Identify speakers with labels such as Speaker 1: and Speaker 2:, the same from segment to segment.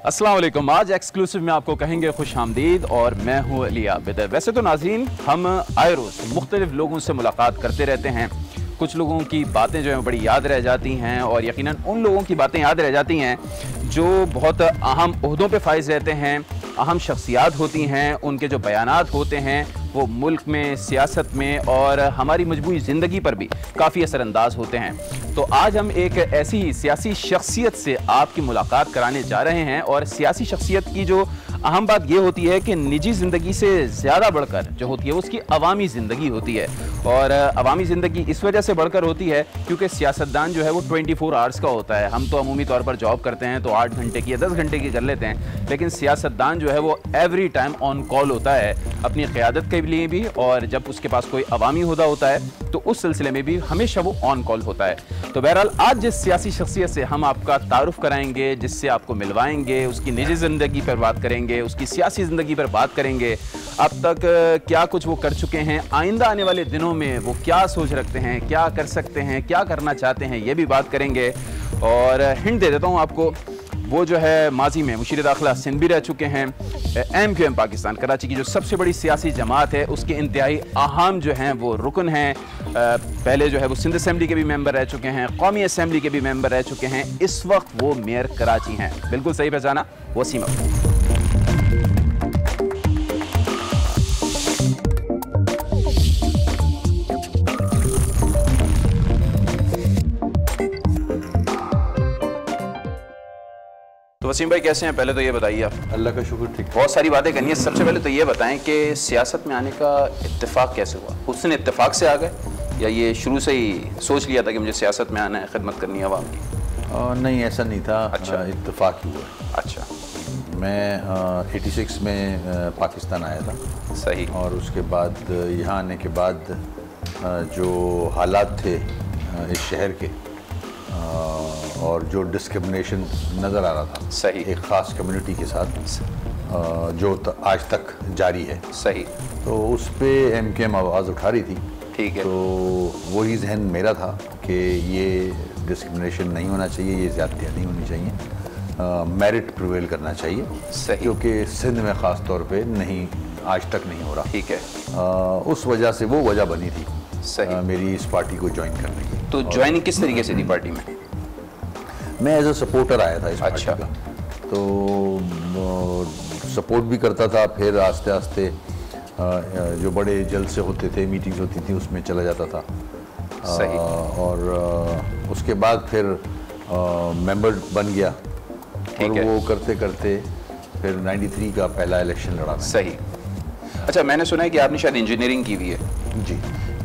Speaker 1: अस्सलाम वालेकुम। आज एक्सक्लूसिव में आपको कहेंगे खुश आमदीद और मैं हूँ अली आबिद। वैसे तो नाज़रीन हम आए रोज़ मुख्तलिफ लोगों से मुलाकात करते रहते हैं। कुछ लोगों की बातें जो हैं बड़ी याद रह जाती हैं और यकीनन उन लोगों की बातें याद रह जाती हैं जो बहुत अहम ओहदों पे फाइज रहते हैं, अहम शख्सियात होती हैं। उनके जो बयानात होते हैं वो मुल्क में, सियासत में और हमारी मजबूरी ज़िंदगी पर भी काफ़ी असरअंदाज होते हैं। तो आज हम एक ऐसी सियासी शख्सियत से आपकी मुलाकात कराने जा रहे हैं और सियासी शख्सियत की जो अहम बात ये होती है कि निजी ज़िंदगी से ज़्यादा बढ़कर जो होती है उसकी अवामी ज़िंदगी होती है। और अवामी ज़िंदगी इस वजह से बढ़कर होती है क्योंकि सियासतदान जो है वो 24 आवर्स का होता है। हम तो अमूमी तौर पर जॉब करते हैं तो 8 घंटे की या 10 घंटे की कर लेते हैं, लेकिन सियासतदान जो है वो एवरी टाइम ऑन कॉल होता है अपनी क़यादत के लिए भी, और जब उसके पास कोई अवामी ओहदा होता है तो उस सिलसिले में भी हमेशा वो ऑन कॉल होता है। तो बहरहाल आज जिस सियासी शख्सियत से हम आपका तारुफ कराएंगे, जिससे आपको मिलवाएंगे, उसकी निजी ज़िंदगी पर बात करेंगे, उसकी सियासी ज़िंदगी पर बात करेंगे, अब तक क्या कुछ वो कर चुके हैं, आइंदा आने वाले दिनों में वो क्या सोच रखते हैं, क्या कर सकते हैं, क्या करना चाहते हैं, ये भी बात करेंगे। और हिंट दे देता हूँ आपको, वो जो है माजी में मुशीर दाखिला सिंध भी रह चुके हैं। MQM पाकिस्तान कराची की जो सबसे बड़ी सियासी जमात है उसके इंतहाई अहम जो हैं वो रुकन हैं। पहले जो है वो सिंध असम्बली के भी मेंबर रह चुके हैं, कौमी असम्बली के भी मेंबर रह चुके हैं। इस वक्त वो मेयर कराची हैं। बिल्कुल सही पहचाना, वसीम अख्तर। वसीम भाई कैसे हैं? पहले तो ये बताइए आप।
Speaker 2: अल्लाह का शुक्र ठीक।
Speaker 1: बहुत सारी बातें करनी है, सबसे पहले तो ये बताएं कि सियासत में आने का इत्तेफाक कैसे हुआ? हुस्न इत्तेफाक से आ गए या ये शुरू से ही सोच लिया था कि मुझे सियासत में आना है, खिदमत करनी है आवाम की?
Speaker 2: नहीं, ऐसा नहीं था।
Speaker 1: अच्छा,
Speaker 2: इत्तेफाक ही हुआ।
Speaker 1: अच्छा,
Speaker 2: मैं 86 में पाकिस्तान आया था।
Speaker 1: सही।
Speaker 2: और उसके बाद यहाँ आने के बाद जो हालात थे इस शहर के और जो डिस्क्रिमिनेशन नज़र आ रहा था,
Speaker 1: सही,
Speaker 2: एक ख़ास कम्युनिटी के साथ जो आज तक जारी है,
Speaker 1: सही,
Speaker 2: तो उस पर MQM आवाज़ उठा रही थी।
Speaker 1: ठीक है।
Speaker 2: तो वही जहन मेरा था कि ये डिस्क्रिमिनेशन नहीं होना चाहिए, ये ज़्यादतियाँ नहीं होनी चाहिए, मेरिट प्रिवेल करना चाहिए।
Speaker 1: सही।
Speaker 2: क्योंकि सिंध में ख़ास तौर पे नहीं, आज तक नहीं हो रहा।
Speaker 1: ठीक है।
Speaker 2: उस वजह से वो वजह बनी थी
Speaker 1: सही
Speaker 2: मेरी इस पार्टी को ज्वाइन करने की।
Speaker 1: तो ज्वाइनिंग किस तरीके से थी पार्टी में?
Speaker 2: मैं एज अ सपोर्टर आया था इस पार्टी
Speaker 1: अच्छा
Speaker 2: का, तो सपोर्ट भी करता था। फिर आस्ते आस्ते जो बड़े जलसे होते थे, मीटिंग्स होती थी, उसमें चला जाता था।
Speaker 1: सही।
Speaker 2: और उसके बाद फिर मेंबर बन गया और वो करते करते फिर 93 का पहला इलेक्शन लड़ा।
Speaker 1: सही। अच्छा, मैंने सुना है कि आपने शायद इंजीनियरिंग की हुई है।
Speaker 2: जी।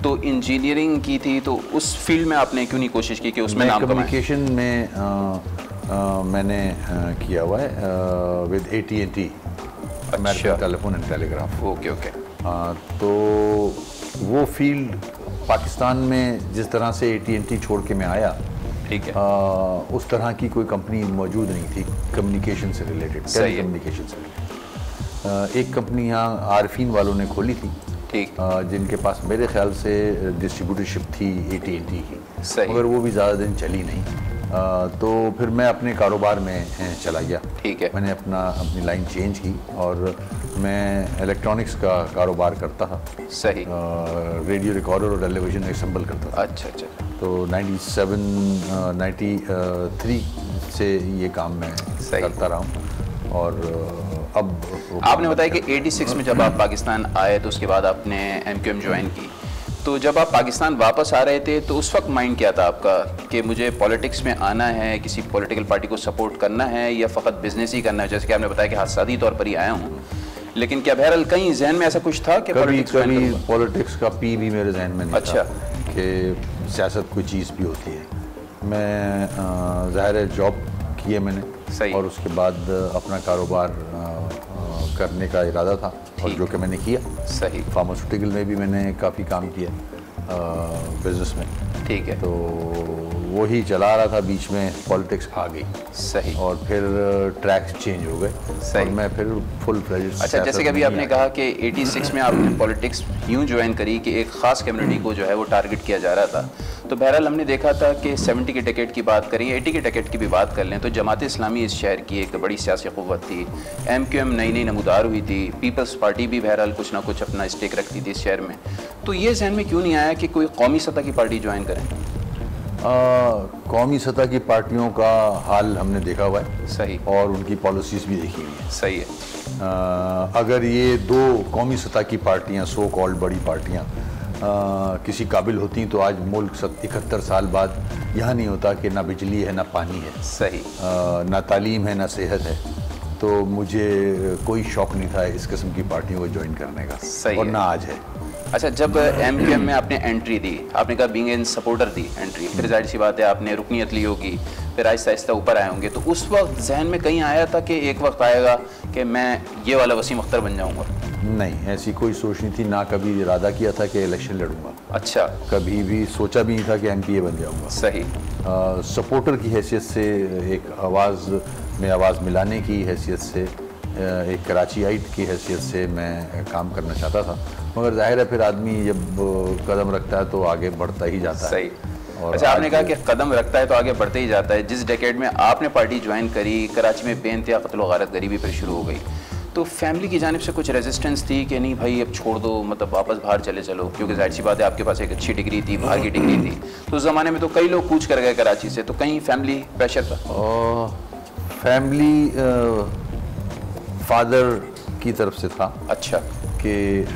Speaker 1: तो इंजीनियरिंग की थी तो उस फील्ड में आपने क्यों नहीं कोशिश की कि उसमें नाम कमाएं?
Speaker 2: कम्युनिकेशन में मैंने किया हुआ है with AT&T, American telephone and telegraph.
Speaker 1: Okay okay.
Speaker 2: तो वो फील्ड पाकिस्तान में जिस तरह से AT&T छोड़ के मैं आया,
Speaker 1: ठीक है,
Speaker 2: उस तरह की कोई कंपनी मौजूद नहीं थी कम्युनिकेशन से रिलेटेड, टेली कम्युनिकेशन से रिलेटेड। एक कंपनी यहाँ आरफीन वालों ने खोली थी,
Speaker 1: ठीक,
Speaker 2: जिनके पास मेरे ख्याल से डिस्ट्रीब्यूटरशिप थी AT&T की,
Speaker 1: मगर
Speaker 2: वो भी ज़्यादा दिन चली नहीं। तो फिर मैं अपने कारोबार में चला गया।
Speaker 1: ठीक है।
Speaker 2: मैंने अपनी लाइन चेंज की और मैं इलेक्ट्रॉनिक्स का कारोबार करता था।
Speaker 1: सही।
Speaker 2: रेडियो रिकॉर्डर और टेलीविज़न असेंबल करता था।
Speaker 1: अच्छा अच्छा।
Speaker 2: तो 93 से ये काम मैं करता रहा हूँ। और अब
Speaker 1: आपने बताया कि 86 में जब आप पाकिस्तान आए तो उसके बाद आपने MQM ज्वाइन की। तो जब आप पाकिस्तान वापस आ रहे थे तो उस वक्त माइंड क्या था आपका कि मुझे पॉलिटिक्स में आना है, किसी पॉलिटिकल पार्टी को सपोर्ट करना है या फ़कत बिजनेस ही करना है? जैसे कि आपने बताया कि हादसाती तौर पर ही आया हूँ, लेकिन क्या बहरहाल कहीं जहन में ऐसा कुछ था कि
Speaker 2: कभी पॉलिटिक्स का पी भी मेरे जहन में नहीं
Speaker 1: अच्छा
Speaker 2: था कि सियासत कोई चीज़ भी होती है। मैं ज़ाहिर है जॉब की है मैंने।
Speaker 1: सही।
Speaker 2: और उसके बाद अपना कारोबार करने का इरादा था और जो कि मैंने किया।
Speaker 1: सही।
Speaker 2: फार्मास्यूटिकल में भी मैंने काफ़ी काम किया बिजनेस में।
Speaker 1: ठीक है।
Speaker 2: तो वही चला रहा था, बीच में पॉलिटिक्स आ गई।
Speaker 1: सही।
Speaker 2: और फिर ट्रैक्स चेंज हो गए।
Speaker 1: सही।
Speaker 2: और मैं फिर फुल फ्लेज्ड।
Speaker 1: अच्छा, जैसे कि अभी आपने कहा कि 86 में आपने पॉलिटिक्स यूँ ज्वाइन करी कि एक ख़ास कम्युनिटी को जो है वो टारगेट किया जा रहा था, तो तो बहरहाल हमने देखा था कि 70 के टिकट की बात करें, 80 के टिकट की भी बात कर लें तो जमात इस्लामी इस शहर की एक बड़ी सियासी क़ुव्वत थी। MQM नई नई नमूदार हुई थी, पीपल्स पार्टी भी बहरहाल कुछ ना कुछ अपना स्टेक रखती थी इस शहर में। तो ये जहन में क्यों नहीं आया कि कोई कौमी सतह की पार्टी ज्वाइन करें?
Speaker 2: कौमी सतह की पार्टियों का हाल हमने देखा हुआ है,
Speaker 1: सही,
Speaker 2: और उनकी पॉलिसीज़ भी देखी हुई है।
Speaker 1: सही है।
Speaker 2: अगर ये दो कौमी सतह की पार्टियां, सो कॉल्ड बड़ी पार्टियां, किसी काबिल होती तो आज मुल्क 71 साल बाद यहाँ नहीं होता कि ना बिजली है ना पानी है,
Speaker 1: सही,
Speaker 2: ना तालीम है ना सेहत है। तो मुझे कोई शौक़ नहीं था इस किस्म की पार्टियों को ज्वाइन करने का,
Speaker 1: सही
Speaker 2: और
Speaker 1: है।
Speaker 2: ना आज है।
Speaker 1: अच्छा, जब MQM में आपने एंट्री दी, आपने कहा being an supporter the entry, फिर जाहिर सी बात है आपने रुकनीत ली होगी, फिर आहिस्ता आहिस्ता ऊपर आए होंगे, तो उस वक्त जहन में कहीं आया था कि एक वक्त आएगा कि मैं ये वाला वसीम अख्तर बन जाऊंगा?
Speaker 2: नहीं, ऐसी कोई सोच नहीं थी, ना कभी इरादा किया था कि इलेक्शन लड़ूंगा।
Speaker 1: अच्छा,
Speaker 2: कभी भी सोचा भी नहीं था कि MPA बन जाऊंगा।
Speaker 1: सही।
Speaker 2: सपोर्टर की हैसियत से, एक आवाज़ में आवाज़ मिलाने की हैसियत से, एक कराचीआइट की हैसियत से मैं काम करना चाहता था, मगर जाहिर है फिर आदमी जब कदम रखता है तो आगे बढ़ता ही जाता है।
Speaker 1: सही। अच्छा, आपने कहा कि कदम रखता है तो आगे बढ़ते ही जाता है। जिस डेकेड में आपने पार्टी ज्वाइन करी, कराची में बेइंतहा क़त्ल व गारत गरीबी फिर शुरू हो गई, तो फैमिली की जानिब से कुछ रेजिस्टेंस थी कि नहीं भाई अब छोड़ दो, मतलब वापस बाहर चले चलो, क्योंकि जाहिर सी बात है आपके पास एक अच्छी डिग्री थी, बाहर की डिग्री थी, तो उस ज़माने में तो कई लोग कूच कर गए कराची से, तो कहीं फैमिली प्रेशर था?
Speaker 2: फैमिली फादर की तरफ से था।
Speaker 1: अच्छा,
Speaker 2: कि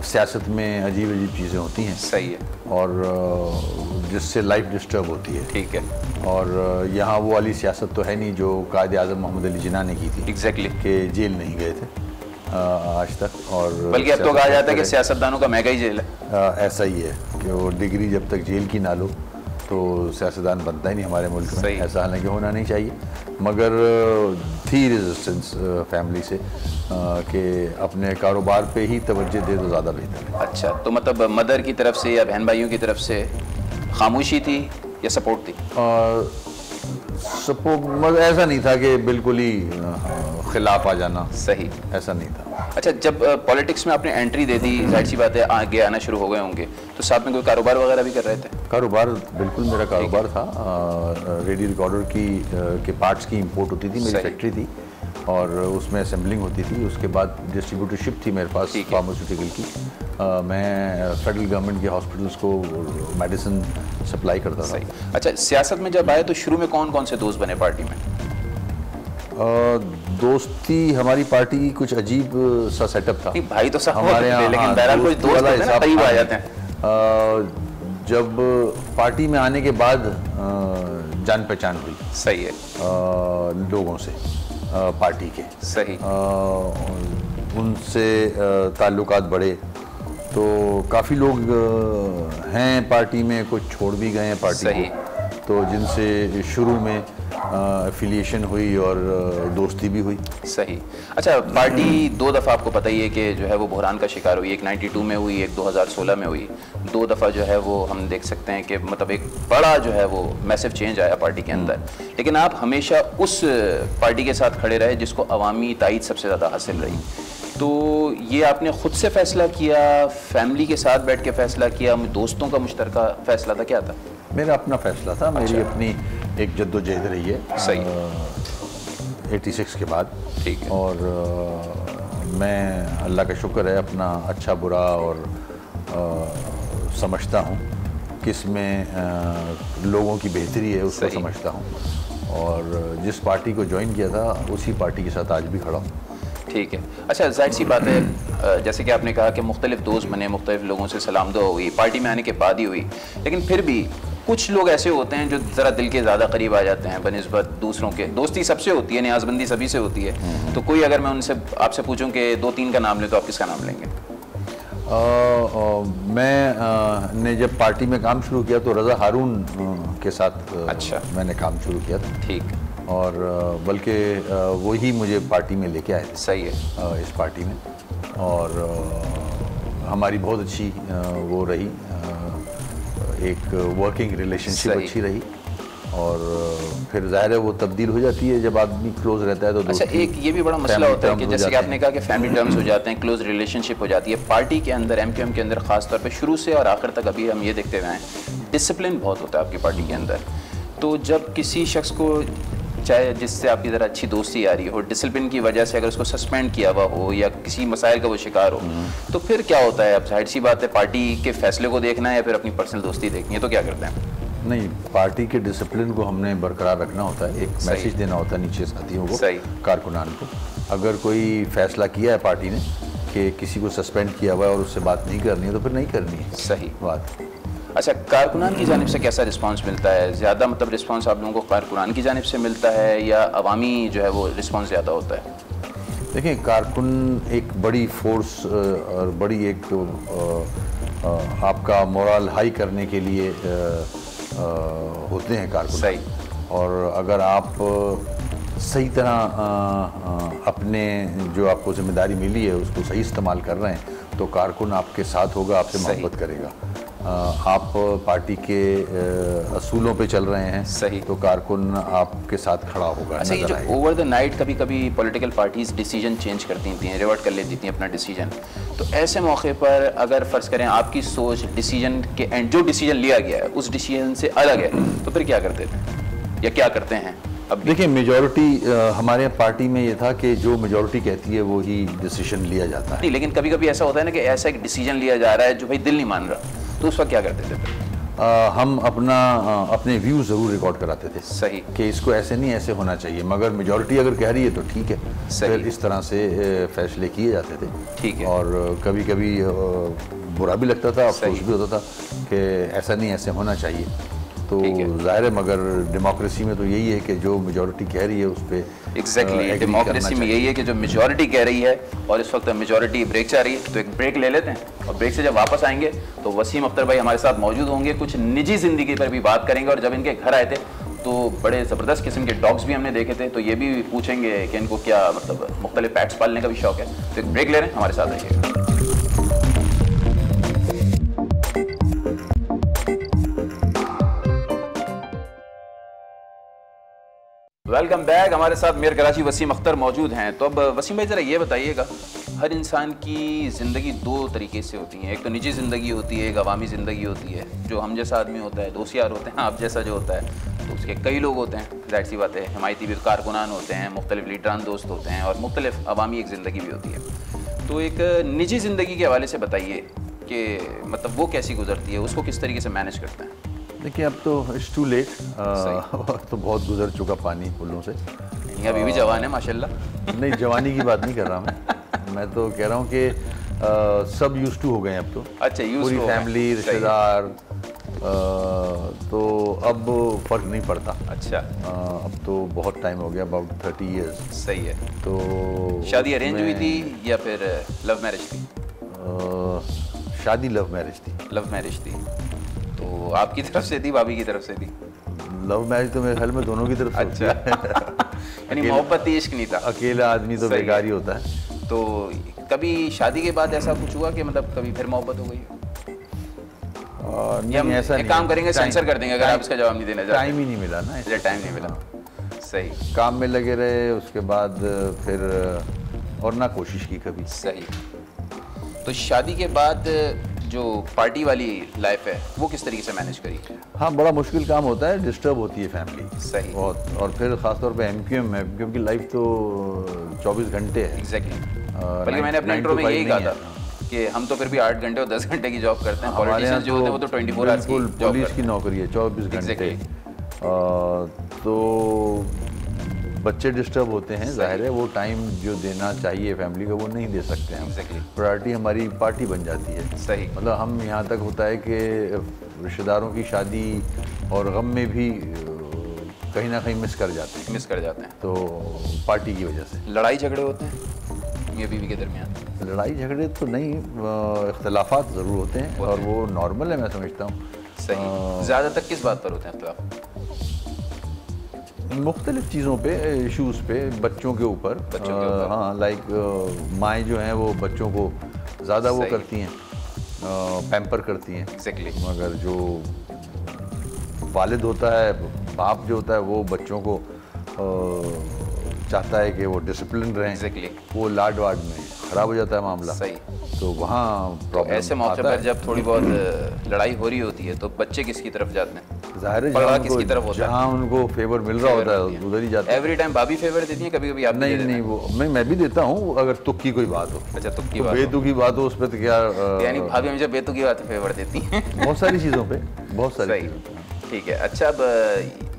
Speaker 2: सियासत में अजीब अजीब चीज़ें होती हैं,
Speaker 1: सही है,
Speaker 2: और जिससे लाइफ डिस्टर्ब होती है।
Speaker 1: ठीक है।
Speaker 2: और यहाँ वो वाली सियासत तो है नहीं जो कायद आज़म मोहम्मद अली जिन्ना ने की थी।
Speaker 1: एग्जैक्टली।
Speaker 2: कि जेल नहीं गए थे आज तक, और
Speaker 1: बल्कि अब तो कहा जाता है कि सियासतदानों का महंगा ही जेल है।
Speaker 2: ऐसा ही है कि वो डिग्री जब तक जेल की ना लो तो सियासतदान बनता ही नहीं हमारे मुल्क में। ऐसा हालांकि होना नहीं चाहिए, मगर थी रेजिस्टेंस फैमिली से कि अपने कारोबार पे ही तवज्जो दे तो ज़्यादा बेहतर है।
Speaker 1: अच्छा, तो मतलब मदर की तरफ से या बहन भाइयों की तरफ से खामोशी थी या सपोर्ट थी?
Speaker 2: सपोर्ट ऐसा नहीं था कि बिल्कुल ही खिलाफ आ जाना,
Speaker 1: सही,
Speaker 2: ऐसा नहीं था।
Speaker 1: अच्छा, जब पॉलिटिक्स में आपने एंट्री दे दी, जाहिर सी बात है आगे आना शुरू हो गए होंगे, तो साथ में कोई कारोबार वगैरह भी कर रहे थे?
Speaker 2: कारोबार बिल्कुल मेरा कारोबार था। रेडियो रिकॉर्डर के पार्ट्स की इंपोर्ट होती थी, मेरी फैक्ट्री थी, और उसमें असेंबलिंग होती थी। उसके बाद डिस्ट्रीब्यूटरशिप थी मेरे पास फार्मास्यूटिकल की। मैं फेडरल गवर्नमेंट के हॉस्पिटल्स को मेडिसिन सप्लाई करता था।
Speaker 1: अच्छा, सियासत में जब आए तो शुरू में कौन कौन से दोस्त बने पार्टी में?
Speaker 2: दोस्ती हमारी पार्टी की कुछ अजीब सा सेटअप था।
Speaker 1: भाई तो सब
Speaker 2: हमारे यहाँ,
Speaker 1: लेकिन बहरहाल कुछ दोस्त होते हैं ना, करीब आ जाते हैं।
Speaker 2: जब पार्टी में आने के बाद जान पहचान हुई,
Speaker 1: सही है,
Speaker 2: लोगों से, पार्टी के,
Speaker 1: सही,
Speaker 2: उनसे ताल्लुकात बढ़े, तो काफ़ी लोग हैं पार्टी में, कुछ छोड़ भी गए हैं पार्टी को, तो जिनसे शुरू में एफिलिएशन हुई और दोस्ती भी हुई।
Speaker 1: सही। अच्छा, पार्टी दो दफ़ा आपको पता ही है कि जो है वो बहरान का शिकार हुई, एक 92 में हुई, एक 2016 में हुई। दो दफ़ा जो है वो हम देख सकते हैं कि मतलब एक बड़ा जो है वो मैसिव चेंज आया पार्टी के अंदर, लेकिन आप हमेशा उस पार्टी के साथ खड़े रहे जिसको अवामी तायद सबसे ज़्यादा हासिल रही। तो ये आपने खुद से फैसला किया, फैमिली के साथ बैठ के फैसला किया, दोस्तों का मुश्तरका फैसला था, क्या था?
Speaker 2: मेरा अपना फैसला था। मेरी अपनी एक जद्दोजहद रही है,
Speaker 1: सही,
Speaker 2: 86 के बाद,
Speaker 1: ठीक है,
Speaker 2: और मैं अल्लाह का शुक्र है अपना अच्छा बुरा और समझता हूँ, किस में लोगों की बेहतरी है उसको समझता हूँ, और जिस पार्टी को ज्वाइन किया था उसी पार्टी के साथ आज भी खड़ा हूँ।
Speaker 1: ठीक है। अच्छा, जाहिर सी बात है, जैसे कि आपने कहा कि मुख्तलिफ दोस्त बने, मुख्तलिफ लोगों से सलाम दुआ हुई, पार्टी में आने के बाद ही हुई, लेकिन फिर भी कुछ लोग ऐसे होते हैं जो ज़रा दिल के ज़्यादा करीब आ जाते हैं बनिस्बत दूसरों के। दोस्ती सबसे होती है, न्याज़बंदी सभी से होती है, तो कोई अगर मैं उनसे आपसे पूछूं कि दो तीन का नाम लें तो आप किसका नाम लेंगे?
Speaker 2: मैं जब पार्टी में काम शुरू किया तो रज़ा हारून के साथ
Speaker 1: अच्छा
Speaker 2: मैंने काम शुरू किया था।
Speaker 1: ठीक,
Speaker 2: और बल्कि वही मुझे पार्टी में लेके आए थे।
Speaker 1: सही है,
Speaker 2: इस पार्टी में, और हमारी बहुत अच्छी वो रही, एक वर्किंग रिलेशनशिप अच्छी रही, और फिर ज़ाहिर है वो तब्दील हो जाती है जब आदमी क्लोज रहता है तो।
Speaker 1: अच्छा, एक ये भी बड़ा मसला होता है कि जैसे कि आपने कहा कि फैमिली टर्म्स हो जाते हैं, क्लोज रिलेशनशिप हो जाती है पार्टी के अंदर, एमक्यूएम के अंदर खास तौर पे शुरू से और आखिर तक अभी हम ये देखते हुए हैं डिसिप्लिन बहुत होता है आपकी पार्टी के अंदर। तो जब किसी शख्स को, चाहे जिससे आपकी ज़रा अच्छी दोस्ती आ रही हो, डिसिप्लिन की वजह से अगर उसको सस्पेंड किया हुआ हो या किसी मसाइल का वो शिकार हो, तो फिर क्या होता है? अब जाहिर सी बात है पार्टी के फैसले को देखना है या फिर अपनी पर्सनल दोस्ती देखनी है, तो क्या करते हैं?
Speaker 2: नहीं, पार्टी के डिसिप्लिन को हमने बरकरार रखना होता है, एक मैसेज देना होता है नीचे साथियों को, कारकुनान को। अगर कोई फैसला किया है पार्टी ने कि किसी को सस्पेंड किया हुआ है और उससे बात नहीं करनी है तो फिर नहीं करनी है।
Speaker 1: सही
Speaker 2: बात।
Speaker 1: अच्छा, कारकुनान की जानिब से कैसा रिस्पांस मिलता है? ज़्यादा मतलब रिस्पांस आप लोगों को कारकुनान की जानिब से मिलता है या अवामी जो है वो रिस्पांस ज़्यादा होता है?
Speaker 2: देखिए, कारकुन एक बड़ी फोर्स और बड़ी एक आपका मोरल हाई करने के लिए होते हैं कारकुन।
Speaker 1: सही।
Speaker 2: और अगर आप सही तरह अपने जो आपको जिम्मेदारी मिली है उसको सही इस्तेमाल कर रहे हैं तो कारकुन आपके साथ होगा, आपसे मोहब्बत करेगा। आप पार्टी के असूलों पे चल रहे हैं,
Speaker 1: सही,
Speaker 2: तो कारकुन आपके साथ खड़ा होगा।
Speaker 1: अच्छा, ये जो ओवर द नाइट कभी कभी पॉलिटिकल पार्टीज डिसीजन चेंज करती थी, रिवर्ट कर लेती थी अपना डिसीजन, तो ऐसे मौके पर अगर फ़र्ज़ करें आपकी सोच डिसीजन के एंड जो डिसीजन लिया गया है उस डिसीजन से अलग है, तो फिर क्या करते थे या क्या करते हैं? अब
Speaker 2: देखिए, मेजॉरिटी हमारे पार्टी में ये था कि जो मेजॉरिटी कहती है वो ही डिसीजन लिया जाता है।
Speaker 1: नहीं, लेकिन कभी कभी ऐसा होता है ना कि ऐसा एक डिसीजन लिया जा रहा है जो भाई दिल नहीं मान रहा, तो उस वक्त क्या करते थे?
Speaker 2: हम अपने व्यू ज़रूर रिकॉर्ड कराते थे।
Speaker 1: सही।
Speaker 2: कि इसको ऐसे नहीं, ऐसे होना चाहिए, मगर मेजॉरिटी अगर कह रही है तो ठीक है। फिर इस तरह से फैसले किए जाते थे।
Speaker 1: ठीक है।
Speaker 2: और कभी कभी बुरा भी लगता था, अफसोस भी होता था कि ऐसा नहीं, ऐसे होना चाहिए। तो जाहिर है, मगर डेमोक्रेसी में तो यही है कि जो मेजॉरिटी कह रही है उस पर
Speaker 1: एग्जैक्टली डेमोक्रेसी में यही है कि जो मेजॉरिटी कह रही है, और इस वक्त मेजॉरिटी ब्रेक चाह रही है, तो एक ब्रेक ले लेते हैं और ब्रेक से जब वापस आएंगे तो वसीम अख्तर भाई हमारे साथ मौजूद होंगे, कुछ निजी ज़िंदगी पर भी बात करेंगे। और जब इनके घर आए थे तो बड़े ज़बरदस्त किस्म के डॉग्स भी हमने देखे थे, तो ये भी पूछेंगे कि इनको क्या मतलब मुख्तलिफ पैट्स पालने का भी शौक है। तो एक ब्रेक ले रहे हैं, हमारे साथ रहिए। Welcome back. हमारे साथ मेयर कराची वसीम अख्तर मौजूद हैं। तो अब वसीम भाई ज़रा ये बताइएगा, हर इंसान की ज़िंदगी दो तरीके से होती है, एक तो निजी ज़िंदगी होती है, एक अवामी ज़िंदगी होती है। जो हम जैसा आदमी होता है, दोस्त यार होते हैं, आप जैसा जो होता है, तो उसके कई लोग होते हैं, जाहिर सी बात है, हिमायती भी कारकुनान होते हैं, मुख्तलिफ लीडरान दोस्त होते हैं, और मुख्तलिफ अवामी एक ज़िंदगी भी होती है। तो एक निजी ज़िंदगी के हवाले से बताइए कि मतलब वो कैसी गुजरती है, उसको किस तरीके से मैनेज करते हैं?
Speaker 2: देखिए, अब तो इट्स टू लेट, तो बहुत गुजर चुका पानी पुलों से।
Speaker 1: अभी भी जवान है माशाल्लाह।
Speaker 2: नहीं, जवानी की बात नहीं कर रहा मैं तो कह रहा हूँ कि सब यूज्ड टू हो गए अब तो।
Speaker 1: अच्छा,
Speaker 2: पूरी फैमिली, रिश्तेदार, तो अब फर्क नहीं पड़ता।
Speaker 1: अच्छा,
Speaker 2: अब तो बहुत टाइम हो गया, अबाउट 30 ईयर्स।
Speaker 1: सही है।
Speaker 2: तो
Speaker 1: शादी अरेंज हुई थी या फिर लव मैरिज थी?
Speaker 2: शादी लव मैरिज थी।
Speaker 1: लव मैरिज थी। तो आपकी तरफ से थी, भाभी की तरफ से थी?
Speaker 2: लव मैरिज तो मेरे ख्याल में दोनों की तरफ से। अच्छा।
Speaker 1: यानी मोहब्बत इश्क नहीं था?
Speaker 2: अकेला आदमी तो बेकार ही होता है।
Speaker 1: तो कभी शादी के बाद ऐसा कुछ हुआ कि मतलब कभी फिर मोहब्बत हो गई?
Speaker 2: नहीं, ऐसा नहीं।
Speaker 1: काम करेंगे, सेंसर कर देंगे अगर आप इसका जवाब नहीं देना चाहते।
Speaker 2: टाइम ही नहीं मिला ना,
Speaker 1: इसलिए टाइम नहीं मिला। सही।
Speaker 2: काम में लगे रहे, उसके बाद फिर और ना कोशिश की कभी।
Speaker 1: सही। तो शादी के बाद जो पार्टी वाली लाइफ है वो किस तरीके से मैनेज करी?
Speaker 2: हाँ, बड़ा मुश्किल काम होता है, डिस्टर्ब होती है फैमिली।
Speaker 1: सही।
Speaker 2: बहुत। और फिर ख़ासतौर पे एमक्यूएम की लाइफ तो 24 घंटे है।
Speaker 1: एग्जैक्टली। बल्कि मैंने अपने इंट्रो में यही कहा था कि हम तो फिर भी 8 घंटे और 10 घंटे की जॉब करते हैं। पॉलिटिशियंस जो होते हैं वो तो 24 आवर्स की जॉब,
Speaker 2: पुलिस की नौकरी है, 24 घंटे। तो बच्चे डिस्टर्ब होते हैं, जाहिर है वो टाइम जो देना चाहिए फैमिली को वो नहीं दे सकते हैं। प्रायोरिटी हमारी पार्टी बन जाती है।
Speaker 1: सही।
Speaker 2: मतलब हम यहाँ तक होता है कि रिश्तेदारों की शादी और गम में भी कहीं ना कहीं मिस कर जाते हैं। तो पार्टी की वजह से
Speaker 1: लड़ाई झगड़े होते हैं मियां बीवी के दरमियान?
Speaker 2: लड़ाई झगड़े तो नहीं, इख्तलाफात ज़रूर होते हैं और वो नॉर्मल है, मैं समझता हूँ।
Speaker 1: सही। ज़्यादातर किस बात पर होते हैं इख्तलाफ?
Speaker 2: मुख्तलिफ चीज़ों पे, इशूज़ पे, बच्चों के ऊपर। हाँ, लाइक माएँ जो हैं वो बच्चों को ज़्यादा वो करती हैं, पैम्पर करती हैं।
Speaker 1: Exactly.
Speaker 2: मगर जो वालिद होता है बाप जो होता है वो बच्चों को चाहता है कि वो डिसिप्लिन रहें।
Speaker 1: Exactly.
Speaker 2: वो लाड वाड में ख़राब हो जाता है मामला।
Speaker 1: सही।
Speaker 2: तो वहाँ प्रॉब्लम
Speaker 1: ऐसे मौके पर जब थोड़ी बहुत लड़ाई हो रही होती है तो बच्चे किसकी तरफ जाते हैं?
Speaker 2: ज़ाहिर है
Speaker 1: पलड़ा किसकी तरफ होता है?
Speaker 2: जहाँ उनको फेवर मिल रहा होता है उधर ही जाते हैं।
Speaker 1: एवरी टाइम भाभी फेवर देती है, कभी-कभी आप
Speaker 2: नहीं नहीं, वो मैं भी देता हूँ अगर तुक की कोई बात हो।
Speaker 1: अच्छा, तुक की
Speaker 2: तो
Speaker 1: बात हो।
Speaker 2: बेतुक की बात हो उस पर तो क्या
Speaker 1: यानी भाभी हमेशा बेतुकी की बात फेवर देती हैं।
Speaker 2: बहुत सारी चीज़ों पे, बहुत सारी
Speaker 1: सही,
Speaker 2: चीज़ों पे।
Speaker 1: ठीक है। अच्छा, अब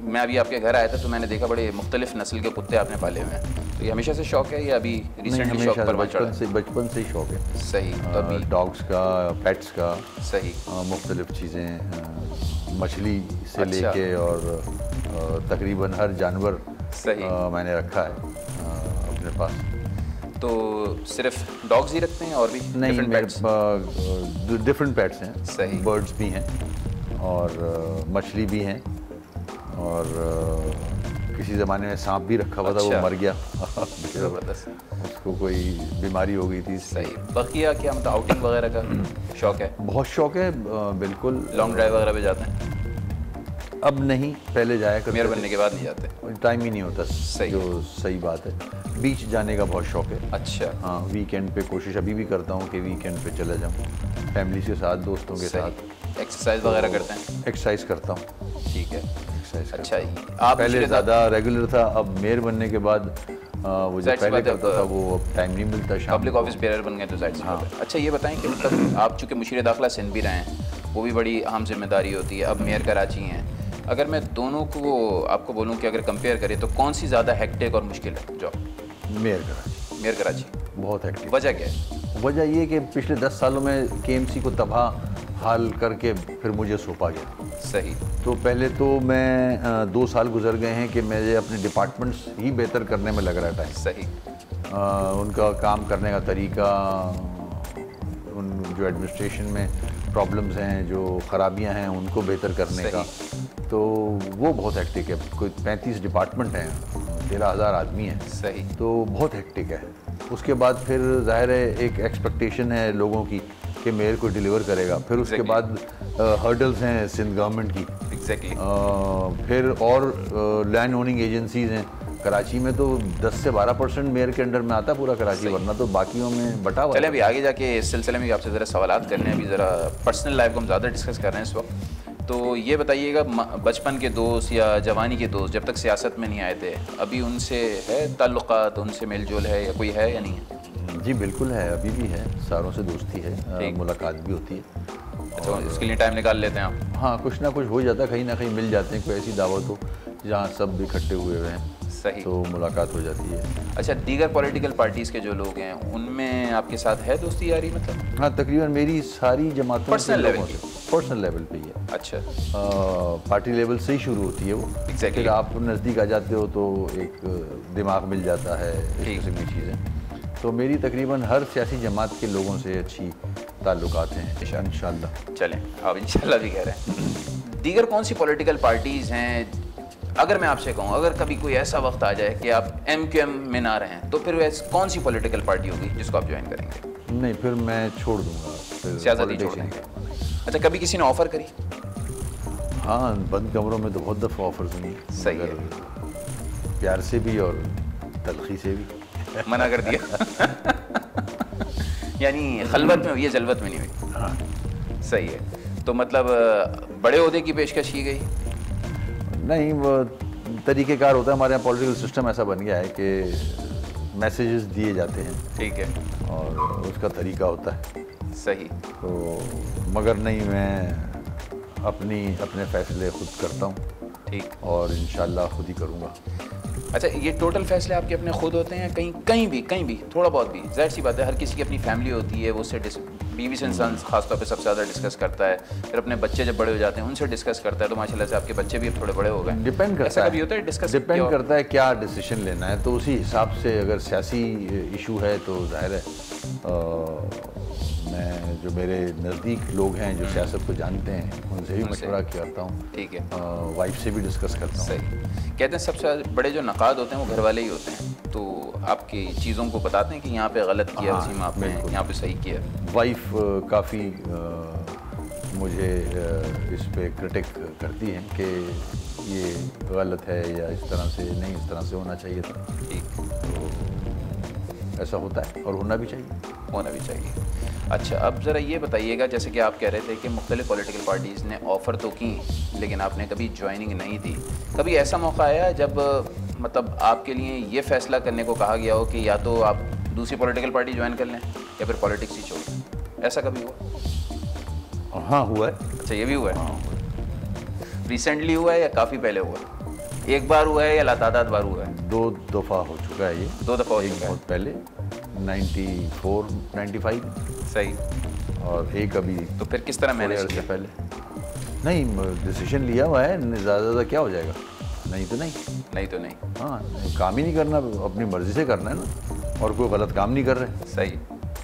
Speaker 1: मैं अभी आपके घर आया था तो मैंने देखा बड़े मुख्तलिफ नस्ल के कुत्ते आपने पाले हुए हैं, तो ये हमेशा से शौक है या अभी रिसेंटली शौक पर चढ़ा?
Speaker 2: बचपन से ही शौक है।
Speaker 1: सही। तो अभी
Speaker 2: डॉग्स का, पेट्स का,
Speaker 1: सही,
Speaker 2: मुख्तलिफ चीज़ें, मछली से
Speaker 1: अच्छा।
Speaker 2: लेके और तकरीबन हर जानवर
Speaker 1: सही
Speaker 2: मैंने रखा है अपने पास।
Speaker 1: तो सिर्फ डॉग्स ही रखते हैं और भी
Speaker 2: नहीं,
Speaker 1: different
Speaker 2: मेरे
Speaker 1: pets?
Speaker 2: डिफरेंट पेट्स हैं।
Speaker 1: सही।
Speaker 2: बर्ड्स भी हैं और मछली भी हैं और किसी ज़माने में सांप भी रखा हुआ था।
Speaker 1: अच्छा।
Speaker 2: वो मर गया।
Speaker 1: ज़बरदस्त।
Speaker 2: उसको कोई बीमारी हो गई थी।
Speaker 1: सही। बकिया क्या मतलब आउटिंग वगैरह का शौक है?
Speaker 2: बहुत शौक है, बिल्कुल।
Speaker 1: लॉन्ग ड्राइव वगैरह पे जाते हैं?
Speaker 2: अब नहीं, पहले जाया करते
Speaker 1: मेयर
Speaker 2: थे।
Speaker 1: बनने के बाद नहीं जाते?
Speaker 2: टाइम ही नहीं होता।
Speaker 1: सही।
Speaker 2: जो सही बात है। बीच जाने का बहुत शौक है।
Speaker 1: अच्छा।
Speaker 2: हाँ, वीकेंड पे कोशिश अभी भी करता हूँ कि वीकेंड पे चला जाऊँ फैमिली के साथ, दोस्तों के साथ।
Speaker 1: एक्सरसाइज वगैरह करते हैं?
Speaker 2: एक्सरसाइज करता हूँ।
Speaker 1: ठीक है।
Speaker 2: एक्सरसाइज
Speaker 1: अच्छा,
Speaker 2: करता हूँ।
Speaker 1: आप
Speaker 2: पहले ज़्यादा रेगुलर था, अब मेयर बनने के बाद वो जो पहले करता था वो अब टाइम नहीं मिलता। शाम
Speaker 1: पब्लिक ऑफिस बेरर बन गए तो जाहिर सी बात है। अच्छा, ये बताएं कि मतलब आप चूँकि मुशीर दाखिला सिंध भी रहे हैं, वो भी बड़ी अहम जिम्मेदारी होती है, अब मेयर कराची हैं, अगर मैं दोनों को आपको बोलूं कि अगर कंपेयर करें तो कौन सी ज़्यादा हेक्टिक और मुश्किल है job?
Speaker 2: Mayor Karachi.
Speaker 1: Mayor Karachi
Speaker 2: बहुत हेक्टिक।
Speaker 1: वजह क्या है?
Speaker 2: वजह ये कि पिछले 10 सालों में केएमसी को तबाह हाल करके फिर मुझे सौंपा गया।
Speaker 1: सही।
Speaker 2: तो पहले तो मैं 2 साल गुजर गए हैं कि मेरे अपने डिपार्टमेंट्स ही बेहतर करने में लग रहा टाइम।
Speaker 1: सही।
Speaker 2: उनका काम करने का तरीका, उन जो एडमिनिस्ट्रेशन में प्रॉब्लम्स हैं, जो ख़राबियां हैं, उनको बेहतर करने का, तो वो बहुत हेक्टिक है। कोई 35 डिपार्टमेंट हैं, 13,000 आदमी हैं।
Speaker 1: सही।
Speaker 2: तो बहुत हेक्टिक है। उसके बाद फिर जाहिर है एक एक्सपेक्टेशन है लोगों की कि मेयर को डिलीवर करेगा। फिर उसके बाद हर्डल्स हैं सिंध गवर्नमेंट की।
Speaker 1: एग्जैक्टली।
Speaker 2: फिर और लैंड ओनिंग एजेंसीज हैं कराची में, तो 10 से 12% मेयर के अंडर में आता पूरा कराची, वरना तो बाकियों में बटा हुआ।
Speaker 1: चले अभी आगे जाके इस सिलसिले में आपसे ज़रा सवालात करने हैं। अभी ज़रा पर्सनल लाइफ को हम ज़्यादा डिस्कस कर रहे हैं इस वक्त। तो ये बताइएगा, बचपन के दोस्त या जवानी के दोस्त जब तक सियासत में नहीं आए थे, अभी उनसे है ताल्लुकात, उनसे मेल जोल है या कोई है या नहीं है?
Speaker 2: जी बिल्कुल है, अभी भी है, सारों से दोस्ती है, मुलाकात भी होती है।
Speaker 1: अच्छा, इसके लिए टाइम निकाल लेते हैं आप?
Speaker 2: हाँ, कुछ ना कुछ हो जाता है, कहीं ना कहीं मिल जाते हैं, कोई ऐसी दावत हो जहाँ सब इकट्ठे हुए हुए हैं।
Speaker 1: सही।
Speaker 2: तो मुलाकात हो जाती है।
Speaker 1: अच्छा, दीगर पॉलिटिकल पार्टीज़ के जो लोग हैं उनमें आपके साथ है दोस्ती यारी मतलब?
Speaker 2: हाँ, तकरीबन मेरी सारी जमातों
Speaker 1: पर्सनल लेवल की?
Speaker 2: पर्सनल लेवल पे ही है।
Speaker 1: अच्छा।
Speaker 2: पार्टी लेवल से ही शुरू होती है वो।
Speaker 1: Exactly.
Speaker 2: फिर आप नज़दीक आ जाते हो तो एक दिमाग मिल जाता है, इस किस्म की चीज़ें। तो मेरी तकरीबन हर सियासी जमात के लोगों से अच्छी ताल्लुकात हैं इंशाअल्लाह।
Speaker 1: चलें, आप इंशाअल्लाह भी कह रहे हैं। दीगर कौन सी पॉलिटिकल पार्टीज़ हैं, अगर मैं आपसे कहूँ अगर कभी कोई ऐसा वक्त आ जाए कि आप MQM में ना रहें तो फिर कौन सी पॉलिटिकल पार्टी होगी जिसको आप ज्वाइन करेंगे?
Speaker 2: नहीं, फिर मैं छोड़ दूंगा,
Speaker 1: सियासत ही छोड़ देंगे। अच्छा, कभी किसी ने ऑफ़र करी?
Speaker 2: हाँ, बंद कमरों में तो बहुत दफ़ा ऑफर्स हुई।
Speaker 1: सही है।
Speaker 2: प्यार से भी और तलखी से भी।
Speaker 1: मना कर दिया। यानी खलवत में हुई है, जलवत में नहीं हुई?
Speaker 2: हाँ।
Speaker 1: सही है। तो मतलब बड़े ओहदे की पेशकश की गई?
Speaker 2: नहीं, वो तरीक़ेकार होता है हमारे यहाँ, पॉलिटिकल सिस्टम ऐसा बन गया है कि मैसेजेस दिए जाते हैं।
Speaker 1: ठीक है।
Speaker 2: और उसका तरीका होता है।
Speaker 1: सही।
Speaker 2: तो मगर नहीं, मैं अपने फ़ैसले खुद करता हूँ।
Speaker 1: ठीक।
Speaker 2: और इंशाल्लाह खुद ही करूँगा।
Speaker 1: अच्छा, ये टोटल फैसले आपके अपने खुद होते हैं? कहीं भी थोड़ा बहुत भी? जाहिर सी बात है, हर किसी की अपनी फैमिली होती है, वो उससे बीवी से इंसान खासतौर पे सबसे ज़्यादा डिस्कस करता है, फिर अपने बच्चे जब बड़े हो जाते हैं उनसे डिस्कस करता है। तो माशाल्लाह से आपके बच्चे भी अब थोड़े बड़े हो गए।
Speaker 2: डिपेंड करता
Speaker 1: ऐसा
Speaker 2: है,
Speaker 1: कभी होता है डिस्कस?
Speaker 2: डिपेंड करता है क्या डिसीजन लेना है, तो उसी हिसाब से अगर सियासी इशू है तो जाहिर है मैं जो मेरे नज़दीक लोग हैं जो सियासत को जानते हैं उनसे भी मशवरा करता हूँ।
Speaker 1: ठीक है।
Speaker 2: वाइफ से भी डिस्कस करता हूँ।
Speaker 1: सही। कहते हैं सबसे बड़े जो नकाद होते हैं वो घर वाले ही होते हैं, तो आपकी चीज़ों को बताते हैं कि यहाँ पे गलत किया,
Speaker 2: हाँ,
Speaker 1: उसी में आपने यहाँ पे सही किया।
Speaker 2: वाइफ काफ़ी मुझे इस पे क्रिटिक करती हैं कि ये गलत है या इस तरह से नहीं, इस तरह से होना चाहिए था।
Speaker 1: ठीक,
Speaker 2: तो ऐसा होता है और होना भी चाहिए।
Speaker 1: अच्छा, अब ज़रा ये बताइएगा, जैसे कि आप कह रहे थे कि मुख्तलिफ पॉलिटिकल पार्टीज़ ने ऑफ़र तो की लेकिन आपने कभी ज्वाइनिंग नहीं दी। कभी ऐसा मौका आया जब मतलब आपके लिए ये फ़ैसला करने को कहा गया हो कि या तो आप दूसरी पॉलिटिकल पार्टी ज्वाइन कर लें या फिर पॉलिटिक्स ही छोड़ दें? ऐसा कभी हुआ?
Speaker 2: हाँ, हुआ है।
Speaker 1: अच्छा, ये भी हुआ है?
Speaker 2: हाँ,
Speaker 1: रिसेंटली हुआ है या काफ़ी पहले हुआ है? एक बार हुआ है या लातादाद बार हुआ है?
Speaker 2: 2 दफ़ा हो चुका है ये।
Speaker 1: 2 दफ़ा हो चुका है।
Speaker 2: बहुत पहले 94, 95
Speaker 1: सही।
Speaker 2: और एक अभी
Speaker 1: तो फिर किस तरह मैनेज
Speaker 2: से
Speaker 1: किया?
Speaker 2: पहले नहीं, डिसीजन लिया हुआ है, ज़्यादा क्या हो जाएगा? नहीं तो नहीं। हाँ, काम ही नहीं करना, अपनी मर्जी से करना है ना, और कोई गलत काम नहीं कर रहे।
Speaker 1: सही।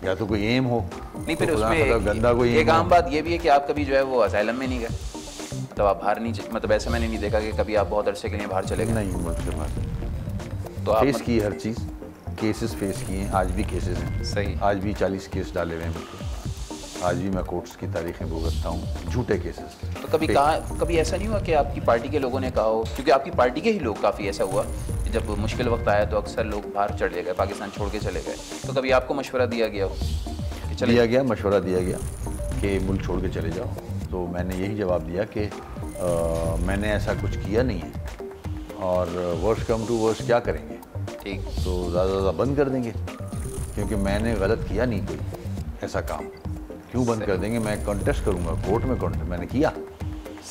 Speaker 2: या तो कोई एम हो,
Speaker 1: नहीं, फिर
Speaker 2: तो
Speaker 1: उसमें
Speaker 2: गंदा कोई
Speaker 1: एक आम बात ये भी है कि आप कभी जो है वो असाइलम में नहीं गए, मतलब आप बाहर नहीं, मतलब ऐसा मैंने नहीं देखा कि कभी आप बहुत अरसे के लिए बाहर चले गए।
Speaker 2: नहीं, मुल्क से बाहर
Speaker 1: तो आप
Speaker 2: फेस की हर चीज़, केसेस फेस किए हैं, आज भी केसेस हैं।
Speaker 1: सही।
Speaker 2: आज भी 40 केस डाले हुए हैं मुझे, आज भी मैं कोर्ट्स की तारीखें भुगतता हूँ, झूठे केसेस।
Speaker 1: तो कभी ऐसा नहीं हुआ कि आपकी पार्टी के लोगों ने कहा हो, क्योंकि आपकी पार्टी के ही लोग काफ़ी ऐसा हुआ कि जब मुश्किल वक्त आया तो अक्सर लोग बाहर चले गए, पाकिस्तान छोड़ के चले गए, तो कभी आपको मशवरा दिया गया हो कि चले?
Speaker 2: मशवरा दिया गया कि मुल्क छोड़ के चले जाओ, तो मैंने यही जवाब दिया कि मैंने ऐसा कुछ किया नहीं है, और वर्स्ट कम टू वर्स्ट क्या करेंगे?
Speaker 1: ठीक।
Speaker 2: तो ज़्यादा बंद कर देंगे, क्योंकि मैंने गलत किया नहीं कोई ऐसा काम, क्यों बंद कर देंगे? मैं कॉन्टेस्ट करूंगा कोर्ट में, कॉन्टेस्ट मैंने किया।